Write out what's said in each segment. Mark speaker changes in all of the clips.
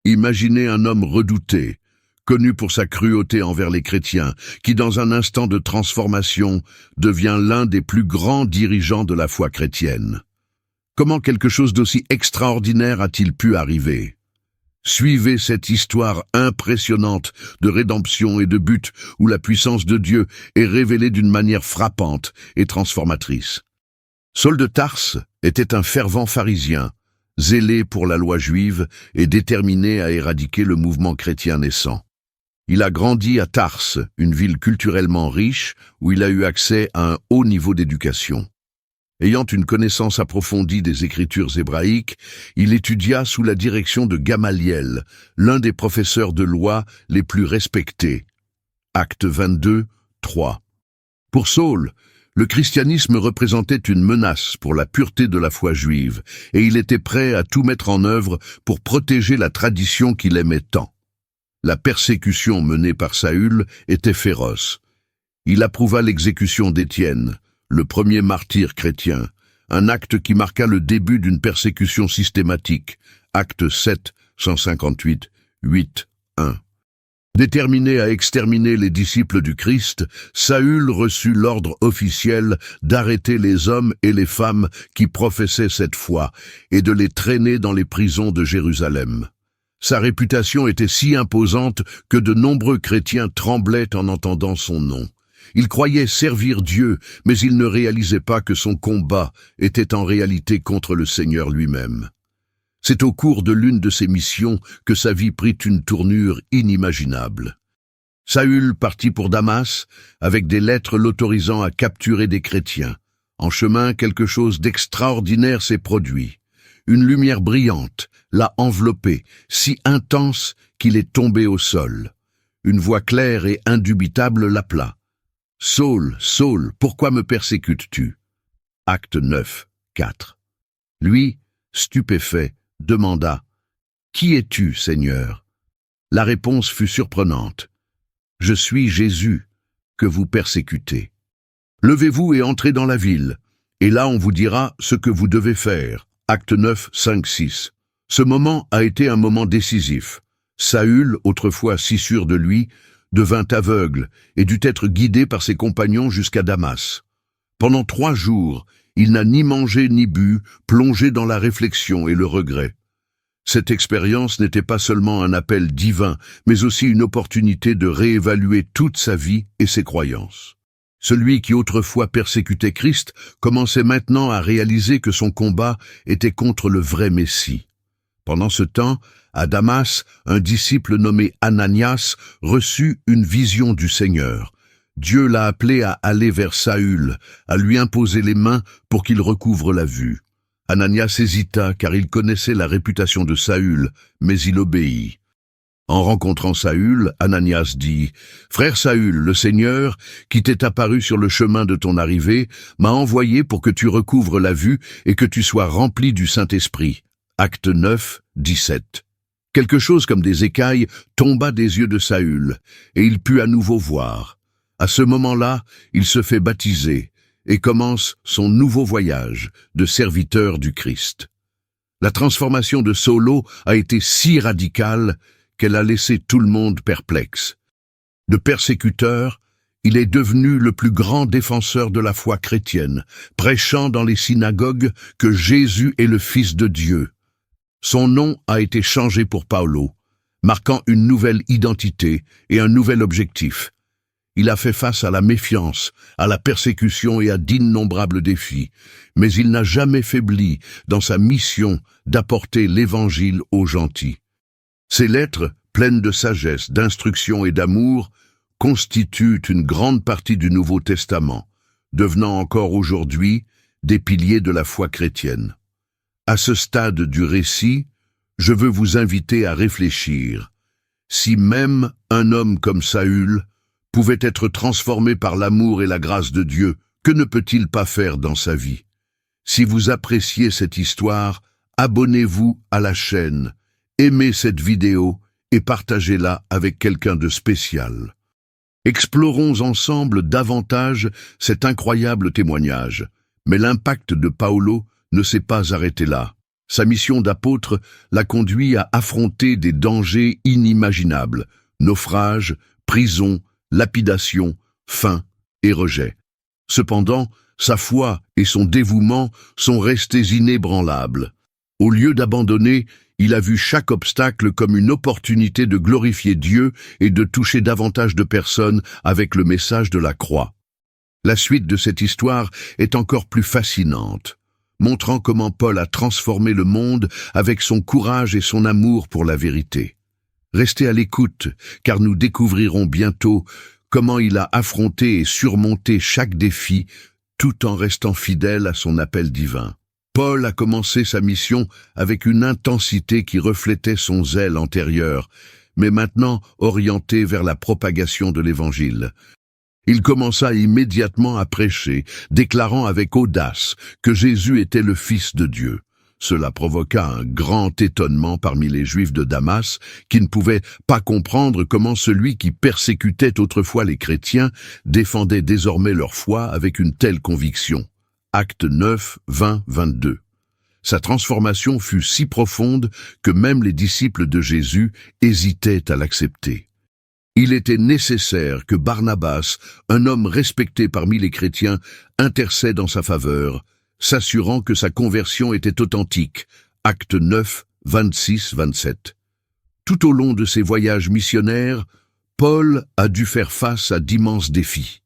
Speaker 1: Imaginez un homme redouté, connu pour sa cruauté envers les chrétiens, qui dans un instant de transformation devient l'un des plus grands dirigeants de la foi chrétienne. Comment quelque chose d'aussi extraordinaire a-t-il pu arriver? Suivez cette histoire impressionnante de rédemption et de but où la puissance de Dieu est révélée d'une manière frappante et transformatrice. Saul de Tarse était un fervent pharisien, zélé pour la loi juive et déterminé à éradiquer le mouvement chrétien naissant. Il a grandi à Tarse, une ville culturellement riche où il a eu accès à un haut niveau d'éducation. Ayant une connaissance approfondie des écritures hébraïques, il étudia sous la direction de Gamaliel, l'un des professeurs de loi les plus respectés. Acte 22, 3. Pour Saul, le christianisme représentait une menace pour la pureté de la foi juive, et il était prêt à tout mettre en œuvre pour protéger la tradition qu'il aimait tant. La persécution menée par Saül était féroce. Il approuva l'exécution d'Étienne, le premier martyr chrétien, un acte qui marqua le début d'une persécution systématique. Acte 7, 158, 8, 1. Déterminé à exterminer les disciples du Christ, Saül reçut l'ordre officiel d'arrêter les hommes et les femmes qui professaient cette foi et de les traîner dans les prisons de Jérusalem. Sa réputation était si imposante que de nombreux chrétiens tremblaient en entendant son nom. Il croyait servir Dieu, mais il ne réalisait pas que son combat était en réalité contre le Seigneur lui-même. C'est au cours de l'une de ses missions que sa vie prit une tournure inimaginable. Saül partit pour Damas avec des lettres l'autorisant à capturer des chrétiens. En chemin, quelque chose d'extraordinaire s'est produit. Une lumière brillante l'a enveloppé, si intense qu'il est tombé au sol. Une voix claire et indubitable l'appela. « Saul, Saul, pourquoi me persécutes-tu » Acte 9, 4. Lui, stupéfait, demanda « Qui es-tu, Seigneur » La réponse fut surprenante. « Je suis Jésus, que vous persécutez. Levez-vous et entrez dans la ville, et là on vous dira ce que vous devez faire. » Acte 9, 5, 6. Ce moment a été un moment décisif. Saül, autrefois si sûr de lui, devint aveugle et dut être guidé par ses compagnons jusqu'à Damas. Pendant 3 jours, il n'a ni mangé ni bu, plongé dans la réflexion et le regret. Cette expérience n'était pas seulement un appel divin, mais aussi une opportunité de réévaluer toute sa vie et ses croyances. Celui qui autrefois persécutait Christ commençait maintenant à réaliser que son combat était contre le vrai Messie. Pendant ce temps, à Damas, un disciple nommé Ananias reçut une vision du Seigneur. Dieu l'a appelé à aller vers Saül, à lui imposer les mains pour qu'il recouvre la vue. Ananias hésita car il connaissait la réputation de Saül, mais il obéit. En rencontrant Saül, Ananias dit « Frère Saül, le Seigneur, qui t'est apparu sur le chemin de ton arrivée, m'a envoyé pour que tu recouvres la vue et que tu sois rempli du Saint-Esprit. » Acte 9, 17. Quelque chose comme des écailles tomba des yeux de Saül, et il put à nouveau voir. À ce moment-là, il se fait baptiser et commence son nouveau voyage de serviteur du Christ. La transformation de Saulo a été si radicale qu'elle a laissé tout le monde perplexe. De persécuteur, il est devenu le plus grand défenseur de la foi chrétienne, prêchant dans les synagogues que Jésus est le Fils de Dieu. Son nom a été changé pour Paulo, marquant une nouvelle identité et un nouvel objectif. Il a fait face à la méfiance, à la persécution et à d'innombrables défis, mais il n'a jamais faibli dans sa mission d'apporter l'Évangile aux gentils. Ces lettres, pleines de sagesse, d'instruction et d'amour, constituent une grande partie du Nouveau Testament, devenant encore aujourd'hui des piliers de la foi chrétienne. À ce stade du récit, je veux vous inviter à réfléchir. Si même un homme comme Saül pouvait être transformé par l'amour et la grâce de Dieu, que ne peut-il pas faire dans sa vie? Si vous appréciez cette histoire, abonnez-vous à la chaîne, aimez cette vidéo et partagez-la avec quelqu'un de spécial. Explorons ensemble davantage cet incroyable témoignage, mais l'impact de Paulo ne s'est pas arrêté là. Sa mission d'apôtre l'a conduit à affronter des dangers inimaginables, naufrages, prisons, lapidation, faim et rejet. Cependant, sa foi et son dévouement sont restés inébranlables. Au lieu d'abandonner, il a vu chaque obstacle comme une opportunité de glorifier Dieu et de toucher davantage de personnes avec le message de la croix. La suite de cette histoire est encore plus fascinante, montrant comment Paul a transformé le monde avec son courage et son amour pour la vérité. Restez à l'écoute, car nous découvrirons bientôt comment il a affronté et surmonté chaque défi, tout en restant fidèle à son appel divin. Paul a commencé sa mission avec une intensité qui reflétait son zèle antérieur, mais maintenant orienté vers la propagation de l'Évangile. Il commença immédiatement à prêcher, déclarant avec audace que Jésus était le Fils de Dieu. Cela provoqua un grand étonnement parmi les Juifs de Damas, qui ne pouvaient pas comprendre comment celui qui persécutait autrefois les chrétiens défendait désormais leur foi avec une telle conviction. Actes 9, 20, 22. Sa transformation fut si profonde que même les disciples de Jésus hésitaient à l'accepter. Il était nécessaire que Barnabas, un homme respecté parmi les chrétiens, intercède en sa faveur, s'assurant que sa conversion était authentique. Actes 9, 26, 27. Tout au long de ses voyages missionnaires, Paul a dû faire face à d'immenses défis.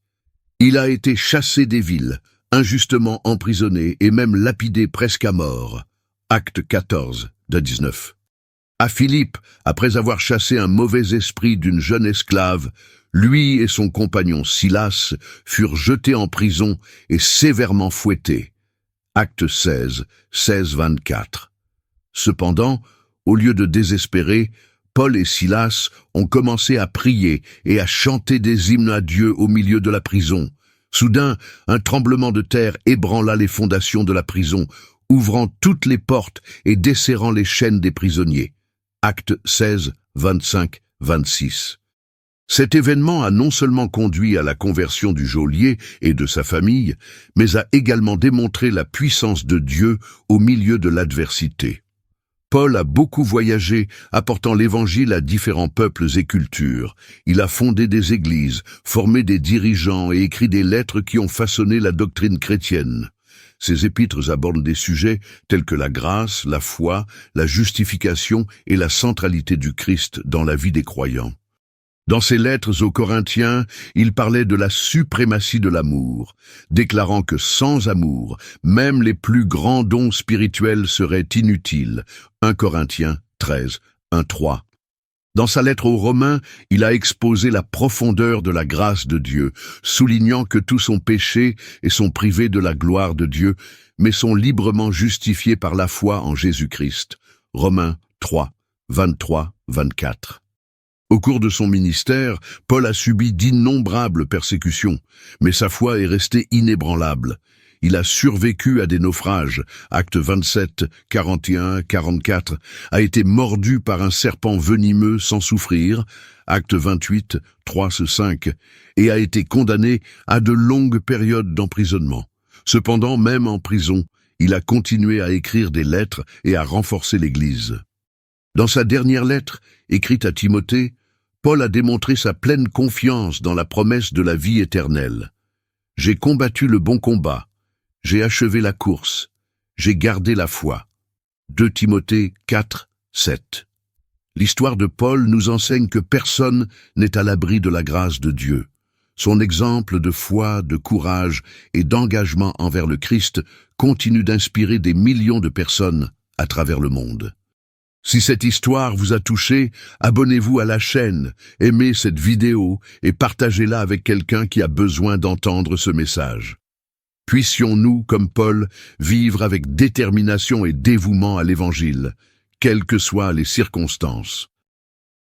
Speaker 1: Il a été chassé des villes, injustement emprisonné et même lapidé presque à mort. Acte 14, de 19. À Philippe, après avoir chassé un mauvais esprit d'une jeune esclave, lui et son compagnon Silas furent jetés en prison et sévèrement fouettés. Acte 16, 16-24. Cependant, au lieu de désespérer, Paul et Silas ont commencé à prier et à chanter des hymnes à Dieu au milieu de la prison. Soudain, un tremblement de terre ébranla les fondations de la prison, ouvrant toutes les portes et desserrant les chaînes des prisonniers. Acte 16, 25, 26. Cet événement a non seulement conduit à la conversion du geôlier et de sa famille, mais a également démontré la puissance de Dieu au milieu de l'adversité. Paul a beaucoup voyagé, apportant l'Évangile à différents peuples et cultures. Il a fondé des églises, formé des dirigeants et écrit des lettres qui ont façonné la doctrine chrétienne. Ses épîtres abordent des sujets tels que la grâce, la foi, la justification et la centralité du Christ dans la vie des croyants. Dans ses lettres aux Corinthiens, il parlait de la suprématie de l'amour, déclarant que sans amour, même les plus grands dons spirituels seraient inutiles. 1 Corinthiens 13, 1-3. Dans sa lettre aux Romains, il a exposé la profondeur de la grâce de Dieu, soulignant que tous ont péché et sont privés de la gloire de Dieu, mais sont librement justifiés par la foi en Jésus-Christ. Romains 3, 23-24. Au cours de son ministère, Paul a subi d'innombrables persécutions, mais sa foi est restée inébranlable. Il a survécu à des naufrages, acte 27, 41, 44, a été mordu par un serpent venimeux sans souffrir, acte 28, 3-5, et a été condamné à de longues périodes d'emprisonnement. Cependant, même en prison, il a continué à écrire des lettres et à renforcer l'Église. Dans sa dernière lettre, écrite à Timothée, Paul a démontré sa pleine confiance dans la promesse de la vie éternelle. « J'ai combattu le bon combat, j'ai achevé la course, j'ai gardé la foi. » 2 Timothée 4, 7. L'histoire de Paul nous enseigne que personne n'est à l'abri de la grâce de Dieu. Son exemple de foi, de courage et d'engagement envers le Christ continue d'inspirer des millions de personnes à travers le monde. Si cette histoire vous a touché, abonnez-vous à la chaîne, aimez cette vidéo et partagez-la avec quelqu'un qui a besoin d'entendre ce message. Puissions-nous, comme Paul, vivre avec détermination et dévouement à l'Évangile, quelles que soient les circonstances.